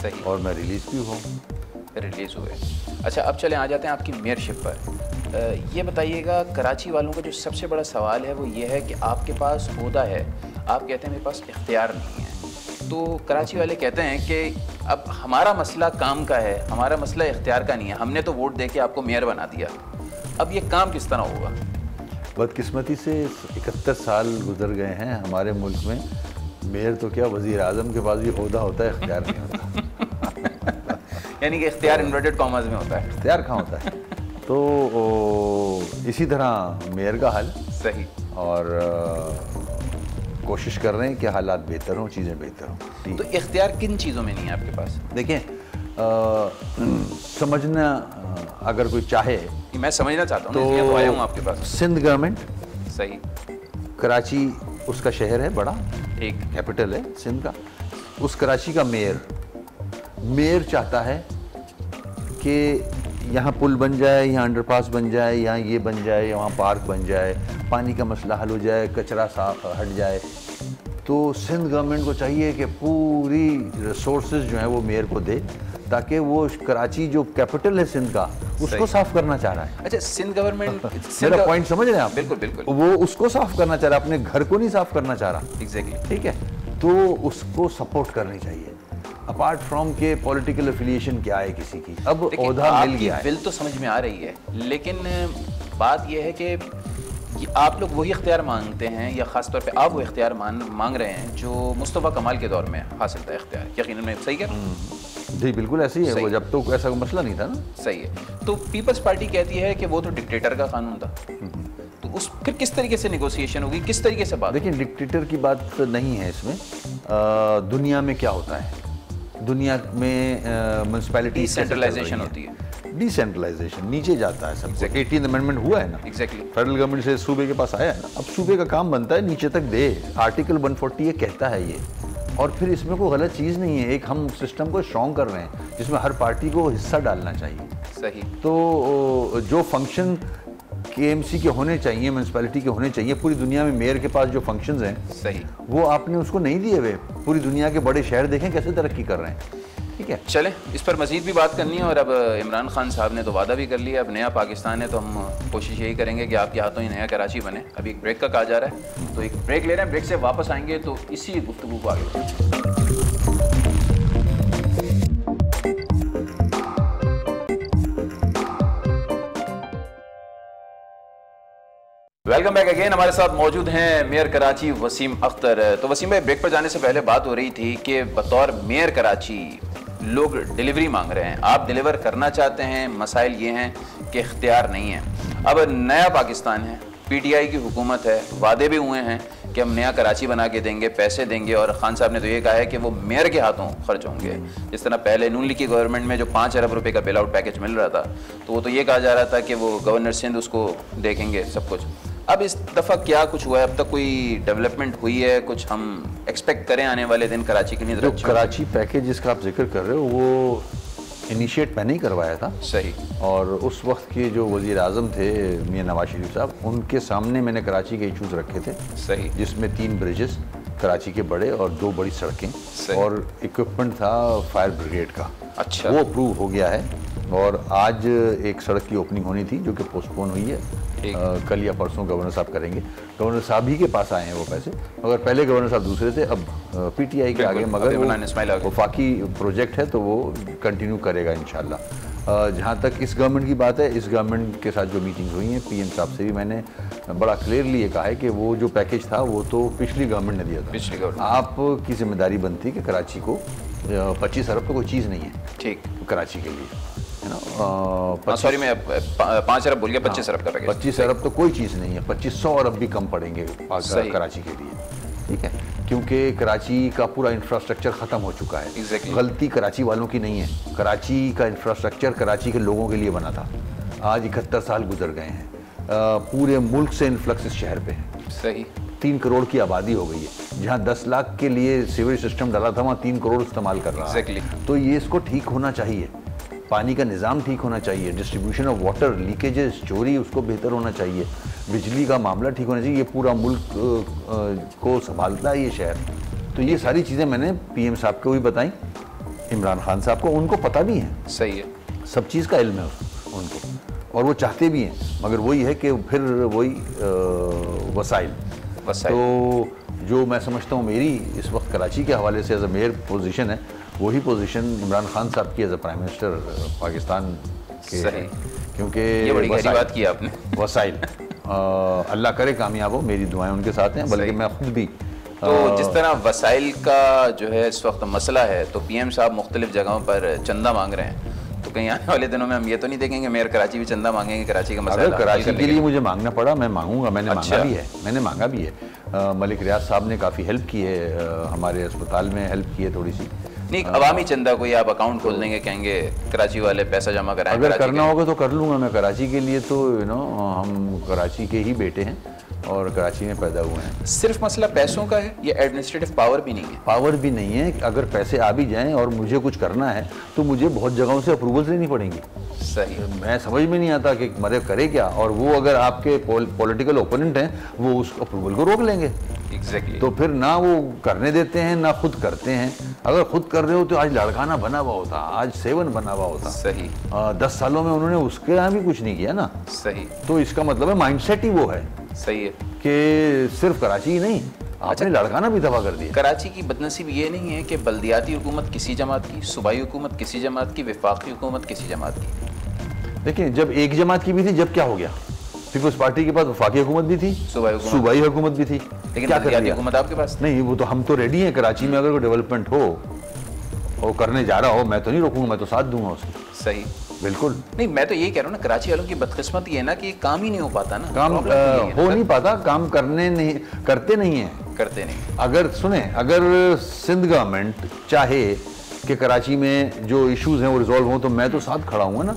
Speaker 1: सही।
Speaker 2: और मैं रिलीज़ भी हुआ।
Speaker 1: रिलीज़ हुए। अच्छा, अब चले आ जाते हैं आपकी मेयरशिप पर। ये बताइएगा, कराची वालों का जो सबसे बड़ा सवाल है वो ये है कि आपके पास ओहदा है, आप कहते हैं मेरे पास इख्तियार नहीं है। तो कराची वाले कहते हैं कि अब हमारा मसला काम का है, हमारा मसला इख्तियार का नहीं है, हमने तो वोट दे के आपको मेयर बना दिया, अब ये काम किस तरह होगा?
Speaker 2: बदकिस्मती से 71 साल गुजर गए हैं हमारे मुल्क में, मेयर तो क्या, वज़ीर आज़म के पास भी ओहदा होता है, इख्तियार नहीं होता।
Speaker 1: यानी कि इख्तियार इन्वर्टेड कॉमर्स में होता है।
Speaker 2: इख्तियार कहाँ होता है? तो इसी तरह मेयर का हाल।
Speaker 1: सही। और
Speaker 2: कोशिश कर रहे हैं कि हालात बेहतर हों, चीज़ें बेहतर हों।
Speaker 1: तो इख्तियार किन चीज़ों में नहीं है आपके पास?
Speaker 2: देखिए, समझना, अगर कोई चाहे,
Speaker 1: मैं समझना चाहता हूँ तो आया हूँ आपके पास।
Speaker 2: सिंध गवर्नमेंट।
Speaker 1: सही।
Speaker 2: कराची उसका शहर है, बड़ा
Speaker 1: एक
Speaker 2: कैपिटल है सिंध का। उस कराची का मेयर चाहता है कि यहाँ पुल बन जाए, यहाँ अंडरपास बन जाए, यहाँ ये बन जाए, वहाँ पार्क बन जाए, पानी का मसला हल हो जाए, कचरा साफ हट जाए। तो सिंध गवर्नमेंट को चाहिए कि पूरी रिसोर्सेज जो हैं वो मेयर को दे, ताकि वो कराची जो कैपिटल है सिंध का, उसको साफ करना चाह रहा है।
Speaker 1: अच्छा, सिंध गवर्नमेंट
Speaker 2: मेरा पॉइंट समझ रहे हैं आप?
Speaker 1: बिल्कुल बिल्कुल।
Speaker 2: वो उसको साफ करना चाह रहा है, अपने घर को नहीं साफ करना चाह रहा।
Speaker 1: एग्जैक्टली।
Speaker 2: ठीक है, तो उसको सपोर्ट करनी चाहिए, अपार्ट फ्रॉम के पॉलिटिकल एफिलिएशन क्या है किसी की। अब ओहदा मिल गया है,
Speaker 1: बिल तो समझ में आ रही है, लेकिन बात यह है कि आप लोग वही इख्तियार मांगते हैं, या ख़ास तौर पे आप वो इख्तियार मांग रहे हैं जो मुस्तफ़ा कमाल के दौर में हासिल था इख्तियार। यकीनन मैं सही कह रहा हूँ?
Speaker 2: जी बिल्कुल ऐसे ही है, वो जब तो ऐसा कोई मसला नहीं था ना।
Speaker 1: सही है। तो पीपल्स पार्टी कहती है कि वो तो डिक्टेटर का कानून था, तो उस फिर किस तरीके से नेगोशिएशन होगी, किस तरीके से बात?
Speaker 2: देखिए, डिक्टेटर की बात नहीं है इसमें। दुनिया में क्या होता है, दुनिया में म्युनिसिपैलिटी
Speaker 1: डिसेंट्रलाइजेशन होती है।
Speaker 2: डिसेंट्रलाइजेशन नीचे जाता है सब। 18th अमेंडमेंट हुआ है ना,
Speaker 1: एग्जैक्टली।
Speaker 2: फेडरल गवर्नमेंट से सूबे के पास आया है ना, अब सूबे का काम बनता है नीचे तक दे। आर्टिकल 140 ये कहता है ये, और फिर इसमें कोई गलत चीज़ नहीं है। एक हम सिस्टम को स्ट्रॉन्ग कर रहे हैं जिसमें हर पार्टी को हिस्सा डालना चाहिए।
Speaker 1: सही।
Speaker 2: तो जो फंक्शन KMC के होने चाहिए, म्यूनसिपैलिटी के होने चाहिए, पूरी दुनिया में मेयर के पास जो फंक्शंस हैं,
Speaker 1: सही,
Speaker 2: वो आपने उसको नहीं दिए हुए। पूरी दुनिया के बड़े शहर देखें कैसे तरक्की कर रहे हैं। ठीक है,
Speaker 1: चलें, इस पर मज़ीद भी बात करनी है। और अब इमरान खान साहब ने तो वादा भी कर लिया, अब नया पाकिस्तान है, तो हम कोशिश यही करेंगे कि आपके हाथों ही नया कराची बने। अभी एक ब्रेक का कहा जा रहा है, तो एक ब्रेक ले रहे हैं, ब्रेक से वापस आएंगे तो इसी गुफ्तगू को आगे वेलकम बैक अगेन। हमारे साथ मौजूद हैं मेयर कराची वसीम अख्तर। तो वसीम भाई, ब्रेक पर जाने से पहले बात हो रही थी कि बतौर मेयर कराची लोग डिलीवरी मांग रहे हैं, आप डिलीवर करना चाहते हैं। मसाइल ये हैं कि इख्तियार नहीं है। अब नया पाकिस्तान है, PTI की हुकूमत है, वादे भी हुए हैं, कि हम नया कराची बना के देंगे, पैसे देंगे, और खान साहब ने तो ये कहा है कि वो मेयर के हाथों खर्च होंगे। जिस तरह पहले नून लीग की गवर्नमेंट में जो 5 अरब रुपए का बेल आउट पैकेज मिल रहा था, तो वो तो ये कहा जा रहा था कि वो गवर्नर सिंध उसको देखेंगे सब कुछ। अब इस दफ़ा क्या कुछ हुआ है? अब तक कोई डेवलपमेंट हुई है? कुछ हम एक्सपेक्ट करें आने वाले दिन कराची के लिए?
Speaker 2: जो कराची पैकेज जिसका आप जिक्र कर रहे हो वो इनिशिएट मैंने ही करवाया था।
Speaker 1: सही।
Speaker 2: और उस वक्त के जो वज़ीर आज़म थे मियां नवाज शरीफ साहब, उनके सामने मैंने कराची के इशूज़ रखे थे।
Speaker 1: सही।
Speaker 2: जिसमें 3 ब्रिजेस कराची के बड़े और 2 बड़ी सड़कें और इक्विपमेंट था फायर ब्रिगेड का।
Speaker 1: अच्छा।
Speaker 2: वो अप्रूव हो गया है और आज एक सड़क की ओपनिंग होनी थी जो कि पोस्टपोन हुई है। कल या परसों गवर्नर साहब करेंगे। गवर्नर साहब ही के पास आए हैं वो पैसे, मगर पहले गवर्नर साहब दूसरे थे, अब पीटीआई के आगे, मगर वो वफाकी प्रोजेक्ट है तो वो कंटिन्यू करेगा इंशाल्लाह। जहाँ तक इस गवर्नमेंट की बात है, इस गवर्नमेंट के साथ जो मीटिंग्स हुई हैं, पीएम साहब से भी मैंने बड़ा क्लियरली ये कहा है कि वो जो पैकेज था वो तो पिछली गवर्नमेंट ने दिया था।
Speaker 1: पिछली गवर्नमेंट
Speaker 2: आपकी जिम्मेदारी बनती कि कराची को 25 अरब तो कोई चीज़ नहीं है,
Speaker 1: ठीक,
Speaker 2: कराची के लिए, है ना।
Speaker 1: सॉरी मैं 5 अरब बोल गया, 25 अरब का पैकेज।
Speaker 2: 25 अरब तो कोई चीज़ नहीं है, 2500 अरब भी कम पड़ेंगे कराची के लिए, ठीक है, क्योंकि कराची का पूरा इंफ्रास्ट्रक्चर ख़त्म हो चुका है। गलती कराची वालों की नहीं है, कराची का इंफ्रास्ट्रक्चर कराची के लोगों के लिए बना था। आज 71 साल गुजर गए हैं, पूरे मुल्क से इन्फ्लक्स इस शहर पे है।
Speaker 1: सही।
Speaker 2: 3 करोड़ की आबादी हो गई है, जहाँ 10 लाख के लिए सीवरेज सिस्टम डाला था वहाँ 3 करोड़ इस्तेमाल कर रहा है। तो ये इसको ठीक होना चाहिए, पानी का निज़ाम ठीक होना चाहिए, डिस्ट्रीब्यूशन ऑफ वाटर, लीकेजेस, चोरी उसको बेहतर होना चाहिए, बिजली का मामला ठीक होना चाहिए। ये पूरा मुल्क को संभालता है ये शहर। तो ये सारी चीज़ें मैंने पीएम साहब को भी बताई, इमरान खान साहब को, उनको पता भी है।
Speaker 1: सही है,
Speaker 2: सब चीज़ का इल्म है उनको और वो चाहते भी हैं, मगर वही है कि फिर वही वसाइल। तो जो मैं समझता हूँ मेरी इस वक्त कराची के हवाले से एज अ मेयर पोजीशन है, वही पोजीशन इमरान खान साहब की as a prime minister Pakistan के है, क्योंकि
Speaker 1: ये बड़ी गहरी बात की आपने।
Speaker 2: वसाइल अल्लाह करे कामयाब हो, मेरी दुआएं उनके साथ हैं, बल्कि मैं खुद भी।
Speaker 1: तो जिस तरह वसाइल का जो है इस वक्त मसला है, तो पीएम साहब मुख्तलिफ जगहों पर चंदा मांग रहे हैं, तो कहीं आने वाले दिनों में हम ये तो नहीं देखेंगे मेयर कराची भी चंदा मांगेंगे? कराची का मसला,
Speaker 2: अगर कराची के लिए मुझे मांगना पड़ा मैं मांगूंगा, मैंने मांगा भी है, मैंने मांगा भी है। मलिक रियाज साहब ने काफ़ी हेल्प की है, हमारे अस्पताल में हेल्प की है थोड़ी सी।
Speaker 1: नहीं, अवामी चंदा कोई आप अकाउंट खोल देंगे, कहेंगे कराची वाले पैसा जमा कराएं?
Speaker 2: अगर करना होगा तो कर लूँगा मैं कराची के लिए, तो हम कराची के ही बेटे हैं और कराची में पैदा हुए हैं।
Speaker 1: सिर्फ मसला पैसों का है, ये एडमिनिस्ट्रेटिव पावर भी नहीं है?
Speaker 2: पावर भी नहीं है, अगर पैसे आ भी जाएं और मुझे कुछ करना है तो मुझे बहुत जगहों से अप्रूवल्स लेनी पड़ेंगी।
Speaker 1: सही।
Speaker 2: मैं समझ में नहीं आता कि मरे करे क्या, और वो अगर आपके पॉलिटिकल ओपोनेंट हैं वो उस अप्रूवल को रोक लेंगे।
Speaker 1: एग्जैक्टली।
Speaker 2: तो फिर ना वो करने देते हैं ना खुद करते हैं। अगर खुद कर रहे हो तो आज लड़काना बना हुआ होता, आज सेवन बना हुआ होता।
Speaker 1: सही।
Speaker 2: 10 सालों में उन्होंने उसके यहाँ भी कुछ नहीं किया ना।
Speaker 1: सही।
Speaker 2: तो इसका मतलब है माइंडसेट ही वो है।
Speaker 1: सही है
Speaker 2: कि सिर्फ कराची ही नहीं, आपने लड़काना भी तबाह कर दिया।
Speaker 1: कराची की बदनसीब ये नहीं है कि बल्दियाती हुकूमत किसी जमात की, सूबाई हुकूमत किसी जमात की, वफाकी हुकूमत किसी जमात की।
Speaker 2: देखिए, जब एक जमात की भी थी, जब क्या हो गया, पीपल्स पार्टी के पास वफाकी हुकूमत भी थी, सूबाई हुकूमत भी थी,
Speaker 1: लेकिन क्या कर हुकूमत आपके पास
Speaker 2: नहीं। वो तो हम तो रेडी हैं, कराची में अगर कोई डेवलपमेंट हो और करने जा रहा हो, मैं तो नहीं रोकूंगा, मैं तो साथ दूंगा उसको।
Speaker 1: सही,
Speaker 2: बिल्कुल।
Speaker 1: नहीं, मैं तो यही कह रहा हूँ ना, कराची वालों की बदकिस्मती है ना कि काम ही नहीं हो पाता ना,
Speaker 2: काम हो नहीं पाता, काम करते नहीं है। अगर सुने, अगर सिंध गवर्नमेंट चाहे कि कराची में जो इश्यूज हैं वो रिजॉल्व हों, तो मैं तो साथ खड़ा हूँ ना।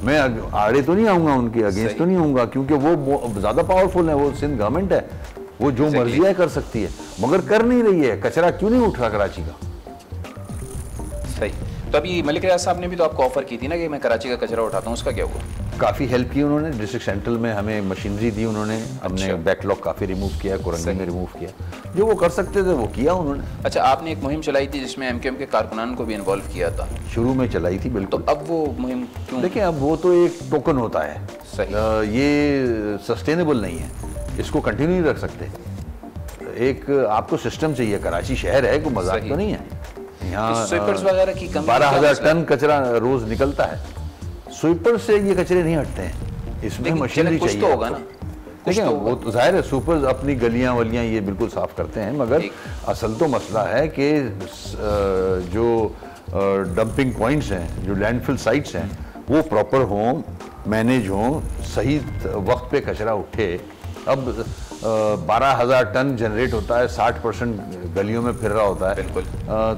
Speaker 2: मैं आड़े तो नहीं आऊँगा, उनके अगेंस्ट तो नहीं आऊँगा, क्योंकि वो ज़्यादा पावरफुल है, वो सिंध गवर्नमेंट है, वो जो मर्जी है कर सकती है, मगर कर नहीं रही है। कचरा क्यों नहीं उठ रहा कराची का?
Speaker 1: सही। तो अभी मलिक रियाज साहब ने भी तो आपको ऑफर की थी ना कि मैं कराची का कचरा उठाता हूँ, उसका क्या हुआ?
Speaker 2: काफ़ी हेल्प की उन्होंने, डिस्ट्रिक्ट सेंट्रल में हमें मशीनरी दी उन्होंने, हमने बैकलॉग काफ़ी रिमूव किया, कुरंगी में रिमूव किया, जो वो कर सकते थे वो किया उन्होंने।
Speaker 1: अच्छा, आपने एक मुहिम चलाई थी जिसमें एमक्यूएम के कारकुनान को भी इन्वॉल्व किया था?
Speaker 2: शुरू में चलाई थी, बिल्कुल।
Speaker 1: तो अब वो मुहिम क्यों?
Speaker 2: देखिए, अब वो तो एक टोकन होता है।
Speaker 1: सही।
Speaker 2: ये सस्टेनेबल नहीं है, इसको कंटिन्यू नहीं रख सकते। एक आपको सिस्टम चाहिए, कराची शहर है, कोई मजाक तो नहीं है। यहाँ
Speaker 1: स्वीपर्स वगैरह की कमी,
Speaker 2: 12,000 टन कचरा रोज निकलता है, स्वीपर से ये कचरे नहीं हटते हैं, इसमें मशीनरी चाहिए
Speaker 1: तो होगा ना।
Speaker 2: देखिए, वो तो जाहिर है स्वीपर्स अपनी गलियां वलियां ये बिल्कुल साफ करते हैं, मगर असल तो मसला है कि जो डंपिंग पॉइंट्स हैं, जो लैंडफिल साइट्स हैं, वो प्रॉपर हों, मैनेज हों, सही वक्त पे कचरा उठे। अब 12,000 टन जनरेट होता है, 60% गलियों में फिर रहा होता है।
Speaker 1: बिल्कुल।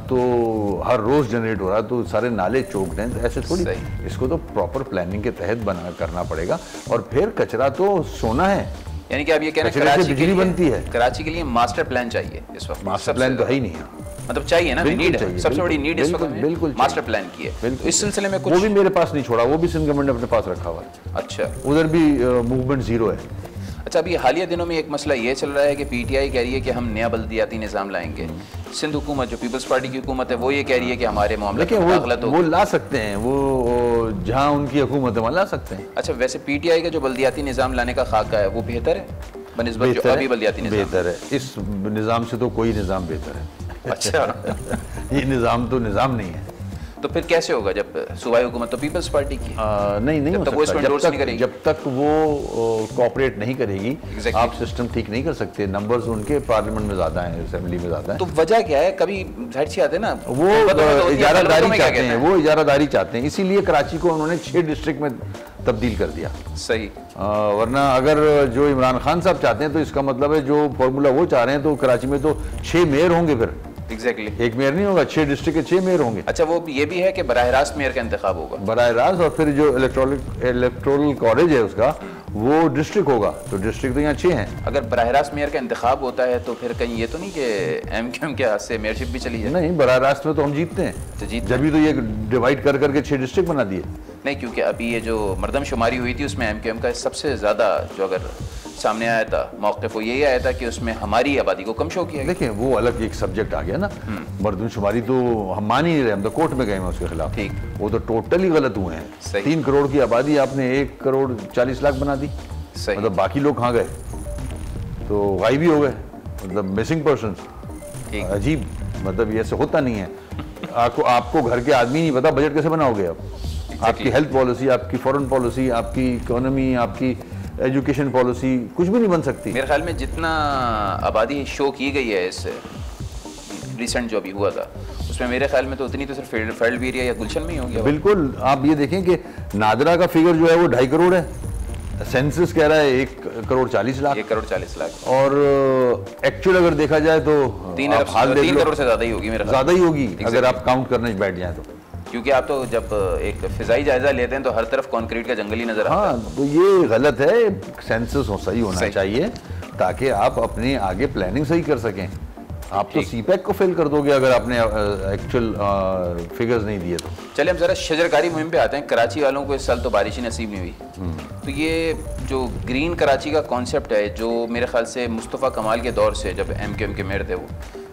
Speaker 2: तो हर रोज जनरेट हो रहा है, तो सारे नाले चोक्ड हैं, तो ऐसे थोड़ी, इसको तो प्रॉपर प्लानिंग के तहत बना करना पड़ेगा। और फिर कचरा तो सोना है,
Speaker 1: यानी कि आप ये कह रहे हैं
Speaker 2: कराची बिजली बनती है,
Speaker 1: कराची के लिए मास्टर प्लान चाहिए इस वक्त।
Speaker 2: मास्टर प्लान तो है ही नहीं है,
Speaker 1: मतलब चाहिए ना, नीड है, सबसे बड़ी नीड इस वक्त
Speaker 2: बिल्कुल
Speaker 1: मास्टर प्लान की है। इस सिलसिले में कुछ
Speaker 2: वो भी मेरे पास नहीं छोड़ा, वो भी सिंध गवर्नमेंट ने अपने पास रखा हुआ है।
Speaker 1: अच्छा,
Speaker 2: उधर भी मूवमेंट जीरो है।
Speaker 1: अच्छा, अभी हालिया दिनों में एक मसला ये चल रहा है कि पीटीआई कह रही है कि हम नया बल्दियाती निज़ाम लाएंगे। सिंध हुकूमत, जो पीपल्स पार्टी की हुकूमत है, वो ये कह रही है कि हमारे मामले में गलत हो।
Speaker 2: वो ला सकते हैं, वो जहाँ उनकी हुकूमत है वहाँ ला सकते हैं।
Speaker 1: अच्छा, वैसे पीटीआई का जो बल्दियाती निज़ाम लाने का खाका है वो बेहतर है बनिस्बत जो अभी बल्दियाती निज़ाम?
Speaker 2: बेहतर है, इस निज़ाम से तो कोई निज़ाम बेहतर है।
Speaker 1: अच्छा।
Speaker 2: ये निज़ाम तो निज़ाम नहीं है।
Speaker 1: तो फिर कैसे होगा जब सूबाई हुकूमत तो पीपल्स पार्टी की?
Speaker 2: नहीं
Speaker 1: जब तक वो इसको एंडोर्स नहीं करेगी,
Speaker 2: जब तक वो कोऑपरेट नहीं करेगी, आप सिस्टम ठीक नहीं कर सकते। नंबर्स उनके पार्लियामेंट में ज़्यादा हैं, असेंबली में ज़्यादा हैं।
Speaker 1: तो वजह क्या है? कभी जाहिर सी आते हैं ना,
Speaker 2: वो इजारादारी चाहते हैं, वो इजारादारी चाहते हैं, इसीलिए कराची को उन्होंने 6 डिस्ट्रिक्ट में तब्दील कर दिया।
Speaker 1: सही।
Speaker 2: वरना अगर जो इमरान खान साहब चाहते हैं तो इसका मतलब है जो फॉर्मूला वो चाह रहे हैं, तो कराची में तो 6 मेयर होंगे फिर।
Speaker 1: एग्जैक्टली।
Speaker 2: एक मेयर नहीं होगा, 6 डिस्ट्रिक्ट के 6 मेयर होंगे।
Speaker 1: अच्छा, वो ये भी है कि बराह रास्त मेयर का इंतखाब होगा?
Speaker 2: बराह रास्त, और फिर जो इलेक्टोरल कॉलेज है उसका, वो डिस्ट्रिक्ट होगा। तो डिस्ट्रिक्ट तो यहाँ 6 हैं।
Speaker 1: अगर बराह रास्त मेयर का इंतखाब होता है तो फिर कहीं ये तो नहीं कि एमक्यूएम के हाथ से मेयरशिप भी चली जाए?
Speaker 2: नहीं, बराह रास्त में तो हम जीतते हैं,
Speaker 1: तो जीत
Speaker 2: जब भी तो ये डिवाइड कर करके 6 डिस्ट्रिक्ट बना दिए।
Speaker 1: नहीं, क्योंकि अभी ये जो मर्दमशुमारी हुई थी उसमें एमक्यूएम का सबसे ज़्यादा जो अगर सामने आया था मौक़िफ़, वो यही आया था कि उसमें हमारी आबादी को कम शो किया गया।
Speaker 2: देखें, वो अलग एक सब्जेक्ट आ गया ना। मर्दमशुमारी तो हम मान ही नहीं रहे, हम तो कोर्ट में गए हैं उसके खिलाफ।
Speaker 1: ठीक।
Speaker 2: वो तो टोटली गलत हुए हैं। 3 करोड़ की आबादी आपने 1 करोड़ 40 लाख बना दी। मतलब बाकी लोग कहाँ गए? तो गायब ही हो गए, मतलब मिसिंग पर्सन। अजीब, मतलब ये ऐसे होता नहीं है। आपको घर के आदमी नहीं पता, बजट कैसे बनाओगे आप? आपकी हेल्थ पॉलिसी, आपकी फॉरेन पॉलिसी, आपकी इकोनॉमी, आपकी एजुकेशन पॉलिसी कुछ भी नहीं बन सकती।
Speaker 1: मेरे ख्याल में जितना आबादी शो की गई है इस रिसेंट जो अभी हुआ था, उसमें मेरे ख्याल में तो उतनी तो सिर्फ फेल्ड एरिया या गुलशन में ही होगी।
Speaker 2: बिल्कुल। आप ये देखें कि नादरा का फिगर जो है वो 2.5 करोड़ है, सेंसस कह रहा है 1 करोड़ 40 लाख।
Speaker 1: 1 करोड़ 40 लाख।
Speaker 2: और एक्चुअल अगर देखा जाए तो
Speaker 1: 3 करोड़ से ज़्यादा ही होगी मेरा ख्याल।
Speaker 2: ज़्यादा ही होगी अगर आप काउंट करने बैठ जाए तो,
Speaker 1: क्योंकि आप तो जब एक फिजाई जायजा लेते हैं तो हर तरफ कंक्रीट का जंगल ही नजर आता है।
Speaker 2: हाँ, तो ये गलत है। सेंसस सही होना चाहिए ताकि आप अपनी आगे प्लानिंग सही कर सकें। आप तो सीपैक को फेल कर दोगे अगर आपने एक्चुअल फिगर्स नहीं दिए तो।
Speaker 1: चलिए हम जरा शजरकारी मुहिम पे आते हैं। कराची वालों को इस साल तो बारिश ही नसीब नहीं हुई, तो ये जो ग्रीन कराची का कॉन्सेप्ट है, जो मेरे ख्याल से मुस्तफ़ा कमाल के दौर से जब एमक्यूएम के मेयर थे वो,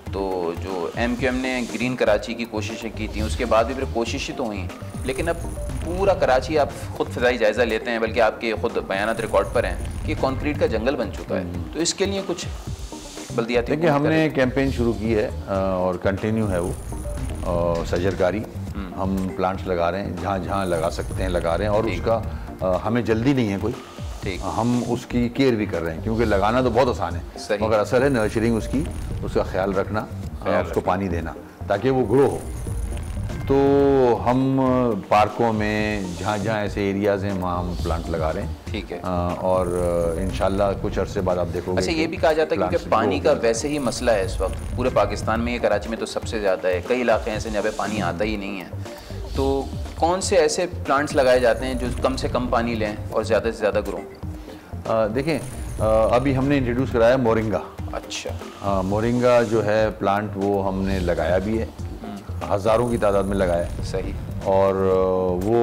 Speaker 1: तो जो एमक्यूएम ने ग्रीन कराची की कोशिशें की थी, उसके बाद भी फिर कोशिशें तो हुई, लेकिन अब पूरा कराची आप खुद फ़िज़ाई जायज़ा लेते हैं, बल्कि आपके खुद बयानात रिकॉर्ड पर हैं कि कंक्रीट का जंगल बन चुका है। तो इसके लिए कुछ बल्दियाती,
Speaker 2: देखिए हमने कैंपेन शुरू की है और कंटिन्यू है वो सजरकारी। हम प्लांट्स लगा रहे हैं, जहाँ जहाँ लगा सकते हैं लगा रहे हैं, और उसका हमें जल्दी नहीं है कोई। ठीक। हम उसकी केयर भी कर रहे हैं, क्योंकि लगाना तो बहुत आसान है, मगर असर है नर्चरिंग उसकी, उसका ख्याल रखना, उसको पानी देना ताकि वो ग्रो हो। तो हम पार्कों में जहाँ जहाँ ऐसे एरियाज़ हैं वहाँ हम प्लांट लगा रहे हैं।
Speaker 1: ठीक है।
Speaker 2: और इंशाल्लाह कुछ अरसे बाद आप देखोगे।
Speaker 1: अच्छा, ये भी कहा जाता है क्योंकि पानी का वैसे ही मसला है इस वक्त पूरे पाकिस्तान में, ये कराची में तो सबसे ज़्यादा है, कई इलाके ऐसे जहाँ पे पानी आता ही नहीं है। तो कौन से ऐसे प्लांट्स लगाए जाते हैं जो कम से कम पानी लें और ज़्यादा से ज़्यादा ग्रो?
Speaker 2: देखें, अभी हमने इंट्रोड्यूस कराया मोरिंगा।
Speaker 1: अच्छा।
Speaker 2: मोरिंगा जो है प्लांट, वो हमने लगाया भी है, हज़ारों की तादाद में लगाया।
Speaker 1: सही। और
Speaker 2: वो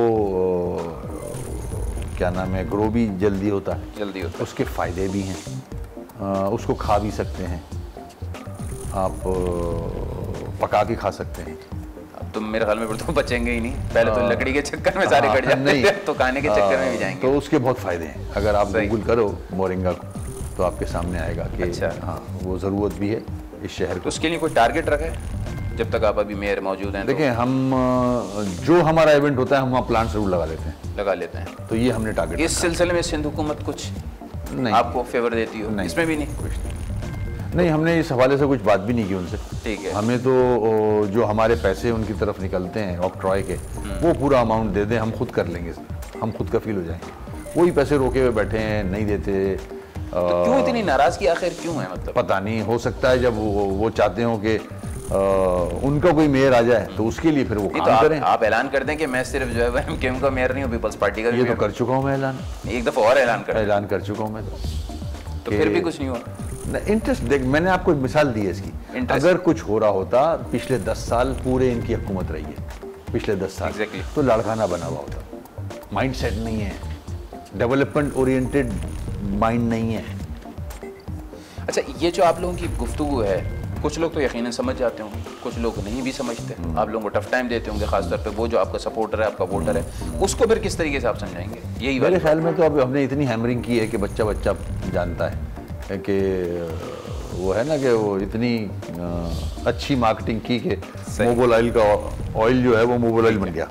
Speaker 2: क्या नाम है, ग्रो भी जल्दी होता है।
Speaker 1: जल्दी होता है।
Speaker 2: उसके फ़ायदे भी हैं, उसको खा भी सकते हैं आप, पका के खा सकते हैं।
Speaker 1: तो मेरे ख्याल में फिर तो बचेंगे ही नहीं, पहले तो लकड़ी के चक्कर में सारे कट जाते हैं, तो खाने के चक्कर में भी जाएंगे।
Speaker 2: तो उसके बहुत फ़ायदे हैं, अगर आप गूगल करो मोरिंगा को तो आपके सामने आएगा कि
Speaker 1: अच्छा।
Speaker 2: हाँ, वो ज़रूरत भी है इस शहर को।
Speaker 1: तो उसके लिए कोई टारगेट रखा है जब तक आप अभी मेयर मौजूद हैं?
Speaker 2: देखिए, हम जो हमारा इवेंट होता है हम वहाँ प्लांट जरूर लगा लेते हैं। तो ये हमने टारगेट।
Speaker 1: इस सिलसिले में सिंध हुकूमत कुछ नहीं आपको फेवर देती हो? नहीं, इसमें भी नहीं कुछ
Speaker 2: नहीं, हमने इस हवाले से कुछ बात भी नहीं की उनसे।
Speaker 1: ठीक है।
Speaker 2: हमें तो जो हमारे पैसे उनकी तरफ निकलते हैं ऑक्ट्रॉय के, वो पूरा अमाउंट दे दें, हम खुद कर लेंगे, हम खुद कफील हो जाएंगे। वही पैसे रोके हुए बैठे हैं, नहीं देते,
Speaker 1: तो क्यों इतनी नाराजगी आखिर क्यों है? मतलब
Speaker 2: पता नहीं, हो सकता है जब वो चाहते हो कि उनका कोई मेयर आ जाए तो उसके लिए फिर वो काम करें।
Speaker 1: आप ऐलान कर दें कि मैं सिर्फ जो है एमकेएम का मेयर नहीं हूँ, पीपल्स पार्टी का भी।
Speaker 2: ये तो कर चुका हूँ मैं ऐलान,
Speaker 1: एक दफा और ऐलान
Speaker 2: कर चुका हूँ मैं
Speaker 1: तो फिर भी कुछ नहीं हुआ।
Speaker 2: इंटरेस्ट देख, मैंने आपको एक मिसाल दी है इसकी। अगर कुछ हो रहा होता, पिछले 10 साल पूरे इनकी हुकूमत रही है, पिछले 10 साल तो लड़खाना बना हुआ होता। माइंड सेट नहीं है, डेवलपमेंट ओरिएंटेड माइंड नहीं है।
Speaker 1: अच्छा, ये जो आप लोगों की गुफ्तगू है, कुछ लोग तो यकीनन समझ जाते होंगे, कुछ लोग नहीं भी समझते। आप लोगों को टफ टाइम देते होंगे, खासतौर पे वो जो आपका सपोर्टर है, आपका वोटर है, उसको फिर किस तरीके से आप समझाएंगे? यही
Speaker 2: मेरे ख्याल में तो अब हमने इतनी हैमरिंग की है कि बच्चा बच्चा जानता है कि वो है ना कि वो इतनी अच्छी मार्केटिंग की कि मोबाइल ऑयल का ऑयल जो है वो मोबाइल ऑयल बन गया।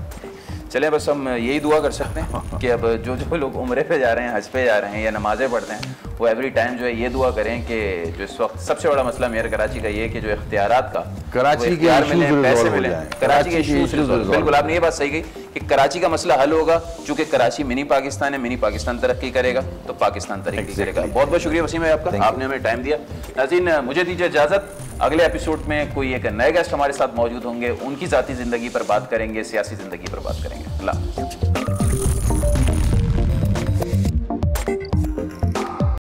Speaker 1: चले, बस हम यही दुआ कर सकते हैं कि अब जो लोग उम्रे पे जा रहे हैं, हज पे जा रहे हैं या नमाज़ें पढ़ते हैं, वो एवरी टाइम जो है ये दुआ करें कि जो इस वक्त सबसे बड़ा मसला मेयर कराची का ये है कि जो इख्तियारात का
Speaker 2: कराची के
Speaker 1: पैसे मिले, कराची के इश्यूज रिजॉल्व। बिल्कुल, आपने ये बात सही कही कि कराची का मसला हल होगा। चूंकि कराची मिनी पाकिस्तान है, मिनी पाकिस्तान तरक्की करेगा तो पाकिस्तान तरक्की करेगा। बहुत बहुत शुक्रिया वसीम भाई आपका, आपने हमें टाइम दिया। नाज़रीन, मुझे दीजिए इजाज़त। अगले एपिसोड में कोई एक नए गेस्ट हमारे साथ मौजूद होंगे, उनकी ज़ाती ज़िंदगी पर बात करेंगे, सियासी ज़िंदगी पर बात करेंगे। अल्लाह।